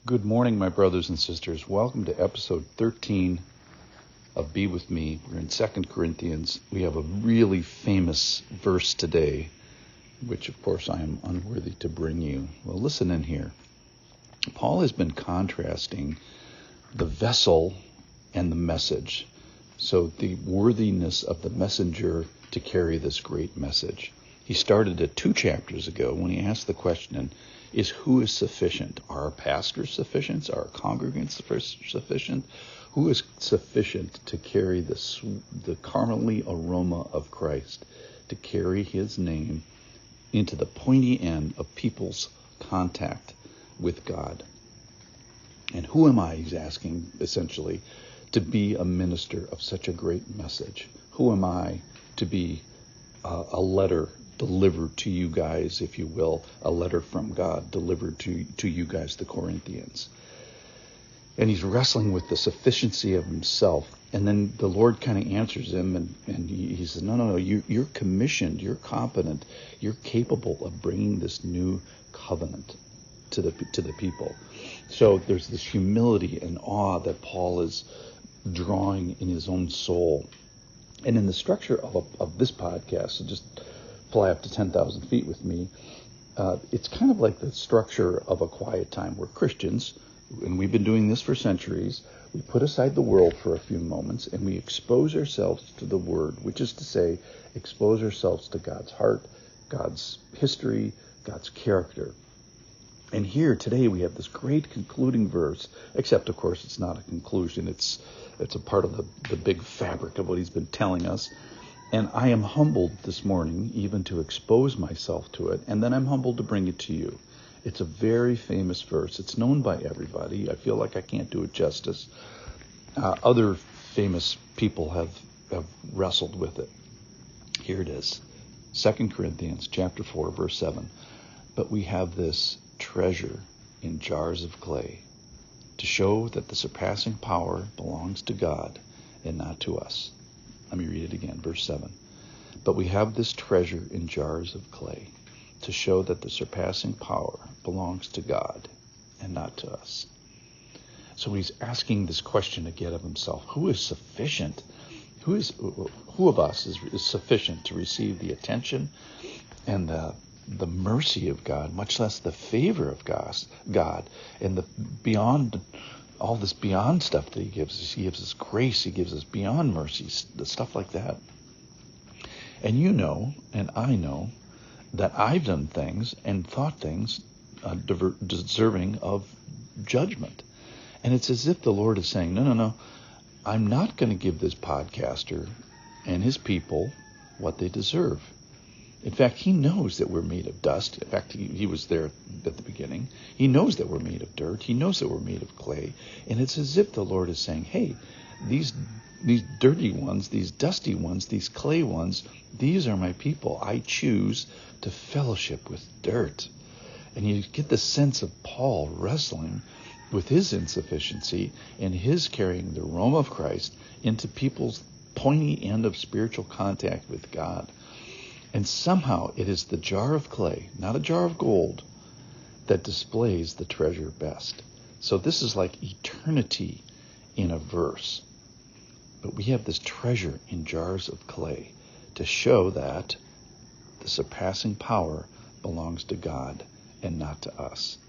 Good morning, my brothers and sisters. Welcome to episode 13 of Be With Me. We're in 2 Corinthians. We have a really famous verse today, which, of course, I am unworthy to bring you. Well, listen in here. Paul has been contrasting the vessel and the message. So the worthiness of the messenger to carry this great message. He started it 2 chapters ago when he asked the question, who is sufficient? Are our pastors sufficient? Are our congregants sufficient? Who is sufficient to carry the carnally aroma of Christ, to carry his name into the pointy end of people's contact with God? And who am I, he's asking, essentially, to be a minister of such a great message? Who am I to be a letter delivered to you guys, if you will, a letter from God delivered to you guys, the Corinthians? And he's wrestling with the sufficiency of himself. And then the Lord kind of answers him, and he says, no, you're commissioned, you're competent, you're capable of bringing this new covenant to the people. So there's this humility and awe that Paul is drawing in his own soul. And in the structure of this podcast, so just fly up to 10,000 feet with me, it's kind of like the structure of a quiet time. We're Christians, and we've been doing this for centuries. We put aside the world for a few moments, and we expose ourselves to the Word, which is to say, expose ourselves to God's heart, God's history, God's character. And here today we have this great concluding verse, except, of course, it's not a conclusion. It's a part of the big fabric of what he's been telling us. And I am humbled this morning even to expose myself to it, and then I'm humbled to bring it to you. It's a very famous verse. It's known by everybody. I feel like I can't do it justice. Other famous people have wrestled with it. Here it is, 2 Corinthians chapter 4, verse 7. But we have this treasure in jars of clay to show that the surpassing power belongs to God and not to us. Let me read it again, verse 7. But we have this treasure in jars of clay to show that the surpassing power belongs to God and not to us. So he's asking this question again of himself. Who is sufficient? Who of us is sufficient to receive the attention and the mercy of God, much less the favor of God, and the beyond all this beyond stuff that he gives us. He gives us grace. He gives us beyond mercy, stuff like that. And you know, and I know, that I've done things and thought things deserving of judgment. And it's as if the Lord is saying, no, I'm not going to give this podcaster and his people what they deserve. In fact, he knows that we're made of dust. In fact, he was there at the beginning. He knows that we're made of dirt. He knows that we're made of clay. And it's as if the Lord is saying, hey, these dirty ones, these dusty ones, these clay ones, these are my people. I choose to fellowship with dirt. And you get the sense of Paul wrestling with his insufficiency and his carrying the aroma of Christ into people's pointy end of spiritual contact with God. And somehow it is the jar of clay, not a jar of gold, that displays the treasure best. So this is like eternity in a verse. But we have this treasure in jars of clay to show that the surpassing power belongs to God and not to us.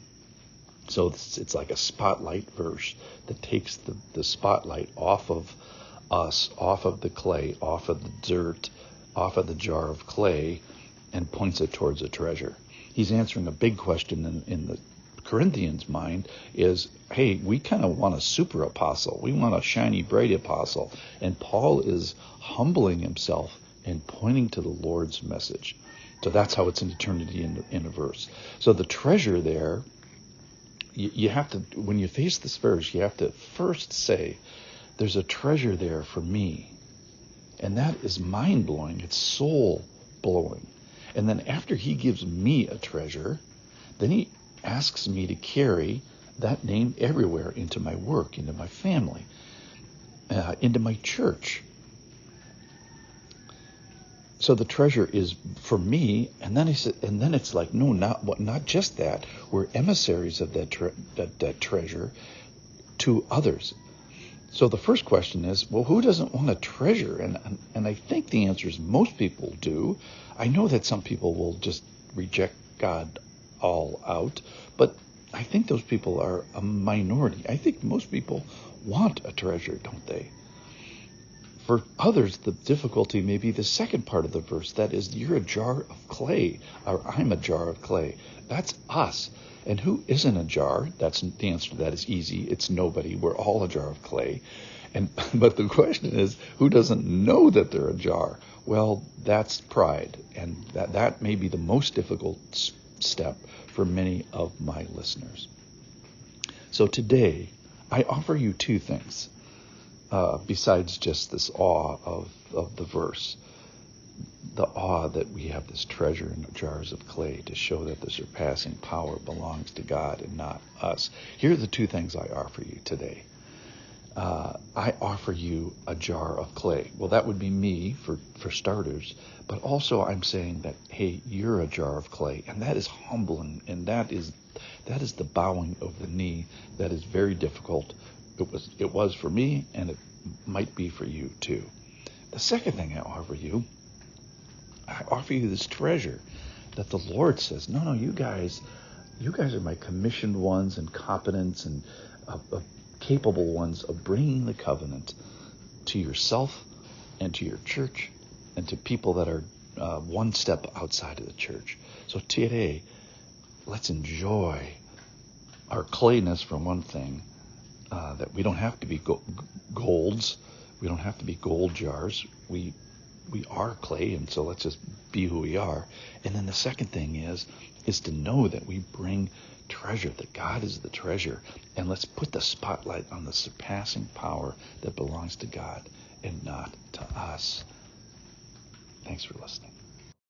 So it's like a spotlight verse that takes the spotlight off of us, off of the clay, off of the dirt, off of the jar of clay, and points it towards a treasure. He's answering a big question in the Corinthians' mind is, hey, we kind of want a super apostle. We want a shiny, bright apostle. And Paul is humbling himself and pointing to the Lord's message. So that's how it's in eternity in a verse. So the treasure there, you have to, when you face this verse, you have to first say, there's a treasure there for me. And that is mind-blowing. It's soul-blowing. And then after he gives me a treasure, then he asks me to carry that name everywhere, into my work, into my family, into my church. So the treasure is for me, and then he said, and then it's like, no, not just that. We're emissaries of that treasure to others. So the first question is, well, who doesn't want a treasure? And I think the answer is most people do. I know that some people will just reject God all out, but I think those people are a minority. I think most people want a treasure, don't they? For others, the difficulty may be the second part of the verse. That is, you're a jar of clay, or I'm a jar of clay. That's us. And who isn't a jar? That's the answer to that is easy. It's nobody. We're all a jar of clay. But the question is, who doesn't know that they're a jar? Well, that's pride. And that may be the most difficult step for many of my listeners. So today, I offer you two things. Besides just this awe of the verse, the awe that we have this treasure in jars of clay to show that the surpassing power belongs to God and not us. Here are the two things I offer you today. I offer you a jar of clay. Well, that would be me for starters, but also I'm saying that, hey, you're a jar of clay, and that is humbling, and that is the bowing of the knee that is very difficult. It was for me, and it might be for you too. The second thing I offer you this treasure that the Lord says, no, you guys are my commissioned ones and competent and capable ones of bringing the covenant to yourself and to your church and to people that are one step outside of the church. So today, let's enjoy our clayness for one thing. That we don't have to be golds. We don't have to be gold jars. We are clay, and so let's just be who we are. And then the second thing is to know that we bring treasure, that God is the treasure. And let's put the spotlight on the surpassing power that belongs to God and not to us. Thanks for listening.